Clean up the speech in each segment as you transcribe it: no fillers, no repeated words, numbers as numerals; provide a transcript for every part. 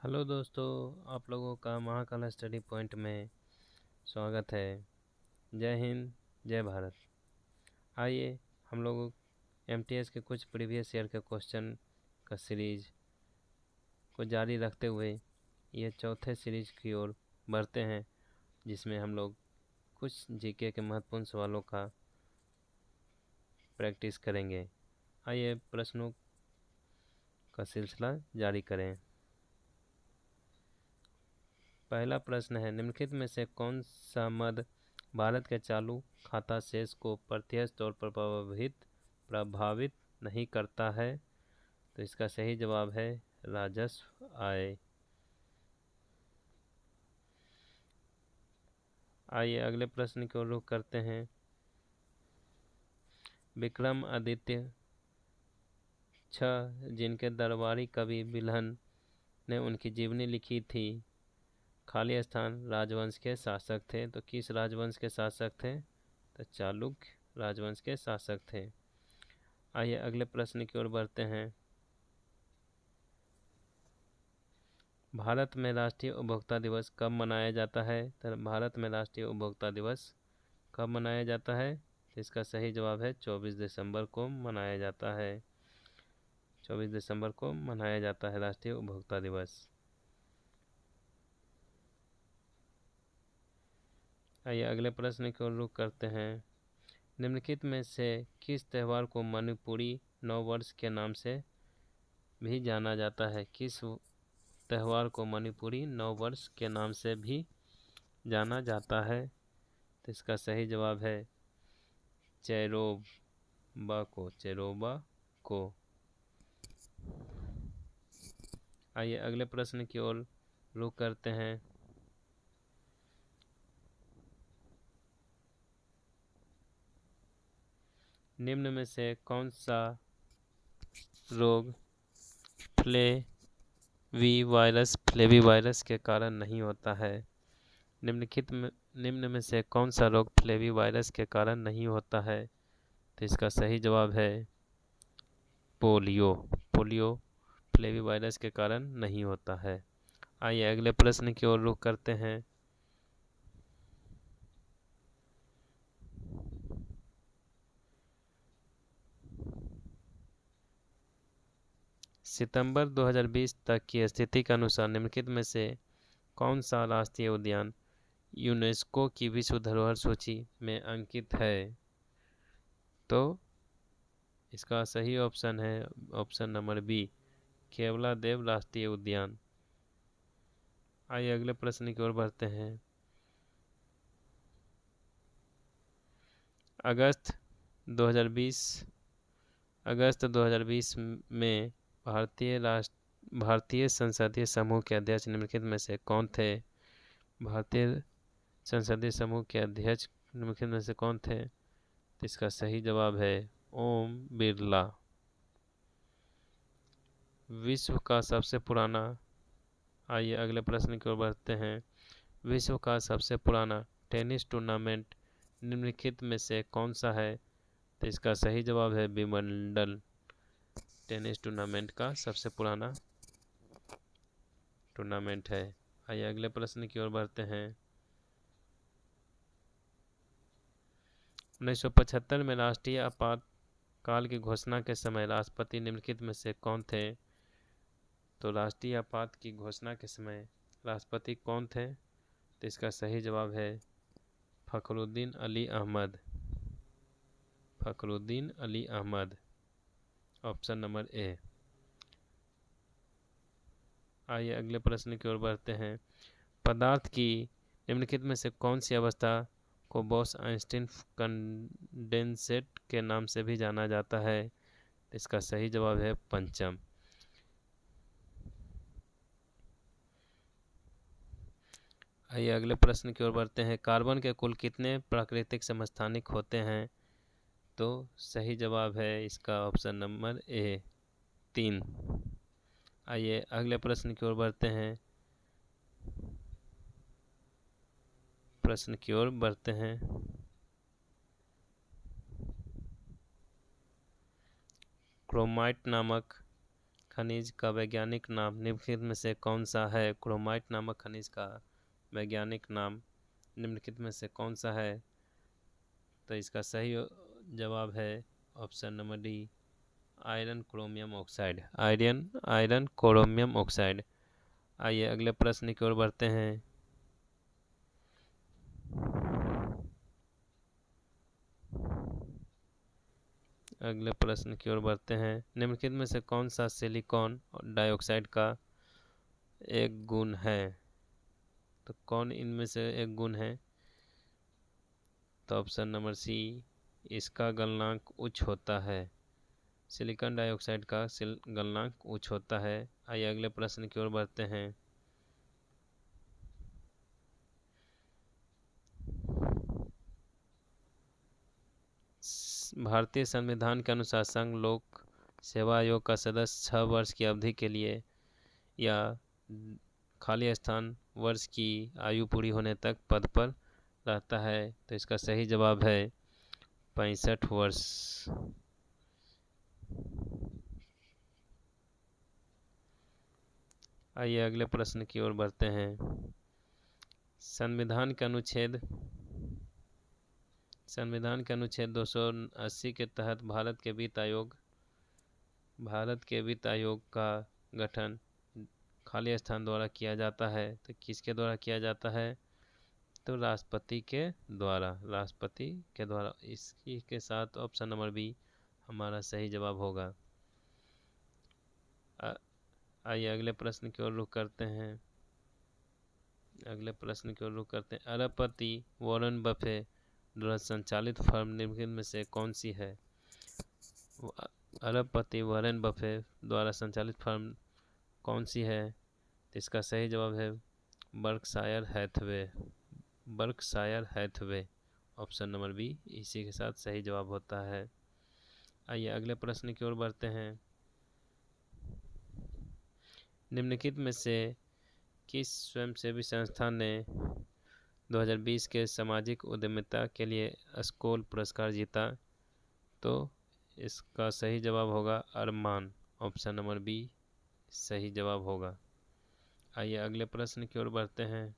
Hello दोस्तों, आप लोगों का महाकाल स्टडी पॉइंट में स्वागत है। जय हिंद, जय भारत। आइए हम लोग एमटीएस के कुछ प्रीवियस ईयर के क्वेश्चन का सीरीज को जारी रखते हुए ये चौथे सीरीज की ओर बढ़ते हैं, जिसमें हम लोग कुछ जीके के महत्वपूर्ण सवालों का प्रैक्टिस करेंगे। आइए प्रश्नों का सिलसिला जारी करें। पहला प्रश्न है, निम्नलिखित में से कौन सा मद भारत के चालू खाता शेष को प्रत्यक्ष तौर पर प्रभावित नहीं करता है? तो इसका सही जवाब है राजस्व आय। आइए अगले प्रश्न की ओर रुख करते हैं। विक्रमादित्य छह, जिनके दरबारी कवि बिल्हन ने उनकी जीवनी लिखी थी, खाली स्थान राजवंश के शासक थे। तो किस राजवंश के शासक थे? तो चालुक्य राजवंश के शासक थे। आइए अगले प्रश्न की ओर बढ़ते हैं। भारत में राष्ट्रीय उपभोक्ता दिवस कब मनाया जाता है? तो भारत में राष्ट्रीय उपभोक्ता दिवस कब मनाया जाता है? तो इसका सही जवाब है 24 दिसंबर को मनाया जाता है। 24 दिसंबर को मनाया जाता है राष्ट्रीय उपभोक्ता दिवस। आइए अगले प्रश्न की ओर रुख करते हैं। निम्नलिखित में से किस त्यौहार को मणिपुरी नववर्ष के नाम से भी जाना जाता है? किस त्यौहार को मणिपुरी नववर्ष के नाम से भी जाना जाता है? तो इसका सही जवाब है चेरोबा को। आइए अगले प्रश्न की ओर रुख करते हैं। निम्न में से कौन सा रोग फ्लेवी वायरस के कारण नहीं होता है? निम्न में से कौन सा रोग फ्लेवी वायरस के कारण नहीं होता है? तो इसका सही जवाब है पोलियो। पोलियो फ्लेवी वायरस के कारण नहीं होता है। आइए अगले प्रश्न की ओर रुख करते हैं। सितंबर 2020 तक की स्थिति के अनुसार निम्नलिखित में से कौन सा राष्ट्रीय उद्यान यूनेस्को की विश्व धरोहर सूची में अंकित है? तो इसका सही ऑप्शन है ऑप्शन नंबर बी, केवलादेव राष्ट्रीय उद्यान। आइए अगले प्रश्न की ओर बढ़ते हैं। अगस्त 2020 में भारतीय संसदीय समूह के अध्यक्ष निम्नलिखित में से कौन थे? भारतीय संसदीय समूह के अध्यक्ष निम्नलिखित में से कौन थे? तो इसका सही जवाब है ओम बिरला। विश्व का सबसे पुराना आइए अगले प्रश्न की ओर बढ़ते हैं। विश्व का सबसे पुराना टेनिस टूर्नामेंट निम्नलिखित में से कौन सा है? तो इसका सही जवाब है विंबलडन। टेनिस टूर्नामेंट का सबसे पुराना टूर्नामेंट है। आइए अगले प्रश्न की ओर बढ़ते हैं। 1975 में राष्ट्रीय आपातकाल की घोषणा के समय राष्ट्रपति निम्नलिखित में से कौन थे? तो राष्ट्रीय आपात की घोषणा के समय राष्ट्रपति कौन थे? तो इसका सही जवाब है Fakhruddin Ali Ahmed. Fakhruddin Ali Ahmed, option number A. आइए अगले प्रश्न की ओर बढ़ते हैं। पदार्थ की निम्नलिखित में से कौन सी अवस्था को बोस-आइंस्टीन कंडेंसेट के नाम से भी जाना जाता है? इसका सही जवाब है पंचम। आइए अगले प्रश्न की ओर बढ़ते हैं। कार्बन के कुल कितने प्राकृतिक समस्थानिक होते हैं? तो सही जवाब है इसका ऑप्शन नंबर ए, 3। आइए अगले प्रश्न की ओर बढ़ते हैं। क्रोमाइट नामक खनिज का वैज्ञानिक नाम निम्नलिखित में से कौन सा है? क्रोमाइट नामक खनिज का वैज्ञानिक नाम निम्नलिखित में से कौन सा है? तो इसका सही जवाब है option number D, iron chromium oxide. Iron chromium oxide. आइए अगले प्रश्न की ओर बढ़ते हैं। अगले प्रश्न की ओर बढ़ते हैं। निम्नलिखित में से कौन सा सिलिकॉन डाइऑक्साइड का एक गुण है? तो कौन इनमें से एक गुण है? तो ऑप्शन नंबर सी, इसका गलनांक उच्च होता है। सिलिकॉन डाइऑक्साइड का गलनांक उच्च होता है। आइए अगले प्रश्न की ओर बढ़ते हैं। भारतीय संविधान के अनुसार संघ लोक सेवा आयोग का सदस्य 6 वर्ष की अवधि के लिए या खाली स्थान वर्ष की आयु पूरी होने तक पद पर रहता है। तो इसका सही जवाब है 65 वर्ष। आइए अगले प्रश्न की ओर बढ़ते हैं। संविधान के अनुच्छेद 280 के तहत भारत के वित्त आयोग का गठन खाली स्थान द्वारा किया जाता है। तो किसके द्वारा किया जाता है? तो राष्ट्रपति के द्वारा। इसी के साथ ऑप्शन नंबर बी हमारा सही जवाब होगा। आइए अगले प्रश्न की ओर रुख करते हैं। अरबपति वॉरेन बफे द्वारा संचालित फर्म निम्नलिखित में से कौन सी है? अरबपति वॉरेन बफे द्वारा संचालित फर्म कौन सी है? तो इसका सही जवाब है Berkshire Hathaway. Option number B इसी के साथ सही जवाब होता है। आइए अगले प्रश्न की ओर बढ़ते हैं। निम्नलिखित में से किस स्वयंसेवी संस्था ने 2020 के सामाजिक उद्यमिता के लिए स्कोल पुरस्कार जीता? तो इसका सही जवाब होगा अरमान। ऑप्शन नंबर बी सही जवाब होगा। आइए अगले प्रश्न की ओर बढ़ते हैं।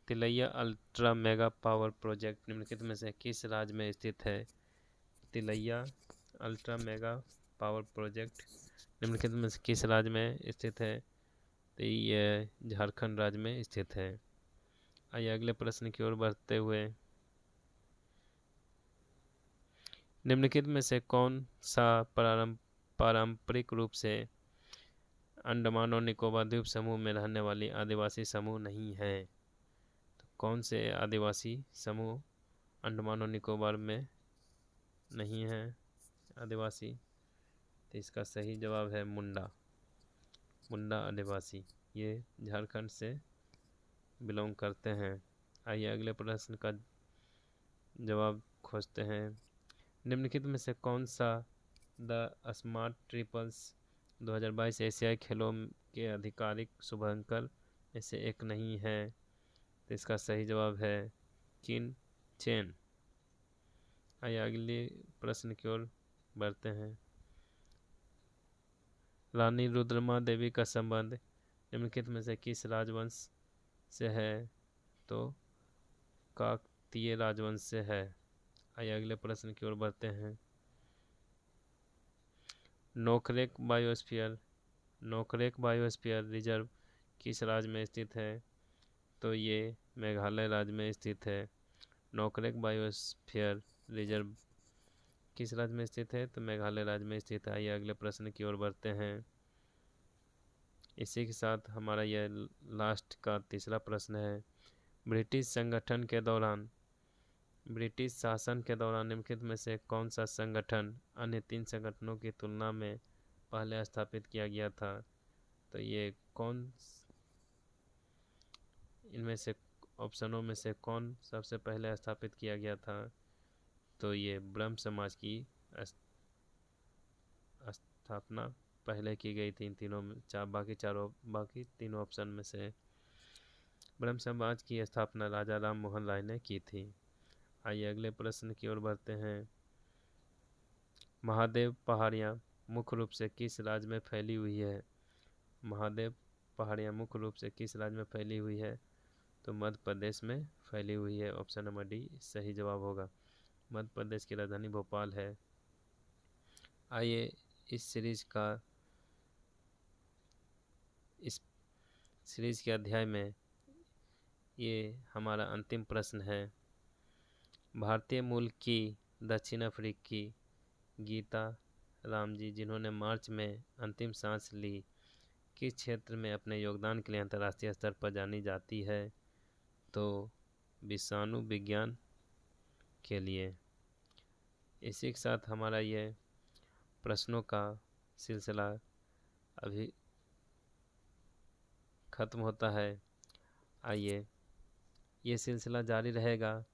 Tilaiya ultra mega power project निम्नलिखित में से किस राज्य में स्थित है? Tilaiya ultra mega power project निम्नलिखित में से किस राज्य में स्थित है? तो ये झारखंड राज्य में स्थित है। आइए अगले प्रश्न की ओर बढ़ते हुए। निम्नलिखित में से कौन सा पारंपरिक रूप से अंडमान और निकोबार द्वीप समूह में रहने वाली आदिवासी समूह नहीं है? तो कौन से आदिवासी समूह अंडमान और निकोबार में नहीं है आदिवासी? तो इसका सही जवाब है मुंडा आदिवासी। ये झारखंड से बिलोंग करते हैं। आइए अगले प्रश्न का जवाब खोजते हैं। निम्नलिखित में से कौन सा द स्मार्ट ट्रिपल्स 2022 एशियाई खेलों के आधिकारिक शुभांकर में से एक नहीं है? तो इसका सही जवाब है किन चेन। आइए अगले प्रश्न की ओर बढ़ते हैं। रानी रुद्रमा देवी का संबंध निम्नलिखित में से किस राजवंश से है? तो काकतीय राजवंश से है। आइए अगले प्रश्न की ओर बढ़ते हैं। नोकरेक बायोस्फीयर रिजर्व किस राज्य में स्थित है? तो ये मेघालय राज्य में स्थित है। नोकरेक बायोस्फीयर रिजर्व किस राज्य में स्थित है? तो मेघालय राज्य में स्थित है। आइए अगले प्रश्न की ओर बढ़ते हैं। इसी के साथ हमारा यह लास्ट का तीसरा प्रश्न है। ब्रिटिश शासन के दौरान निम्नलिखित में से कौन सा संगठन अन्य 3 संगठनों की तुलना में पहले स्थापित किया गया था? तो ये इनमें से ऑप्शनों में से कौन सबसे पहले स्थापित किया गया था? तो ये ब्रह्म समाज की स्थापना पहले की गई थी। इन तीनों में बाकी तीनों ऑप्शन में से ब्रह्म समाज की स्थापना राजा राम मोहन राय ने की थी। आइए अगले प्रश्न की ओर बढ़ते हैं। महादेव पहाड़ियाँ मुख्य रूप से किस राज्य में फैली हुई है? महादेव पहाड़ियाँ मुख्य रूप से किस राज्य में फैली हुई है? तो मध्य प्रदेश में फैली हुई है। ऑप्शन नंबर डी सही जवाब होगा। मध्य प्रदेश की राजधानी भोपाल है। आइए इस सीरीज के अध्याय में ये हमारा अंतिम प्रश्न है। भारतीय मूल की दक्षिण अफ्रीकी गीता रामजी, जिन्होंने मार्च में अंतिम सांस ली, किस क्षेत्र में अपने योगदान के लिए अंतर्राष्ट्रीय स्तर पर जानी जाती है? तो विषाणु विज्ञान के लिए। इसी के साथ हमारा ये प्रश्नों का सिलसिला अभी ख़त्म होता है। आइए ये सिलसिला जारी रहेगा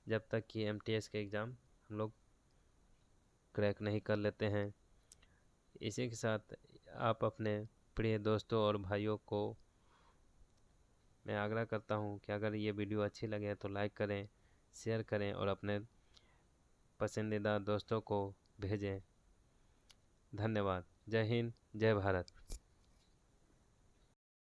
जब तक कि एमटीएस के एग्ज़ाम हम लोग क्रैक नहीं कर लेते हैं। इसी के साथ आप अपने प्रिय दोस्तों और भाइयों को मैं आग्रह करता हूँ कि अगर ये वीडियो अच्छी लगे तो लाइक करें, शेयर करें और अपने पसंदीदा दोस्तों को भेजें। धन्यवाद। जय हिंद, जय भारत।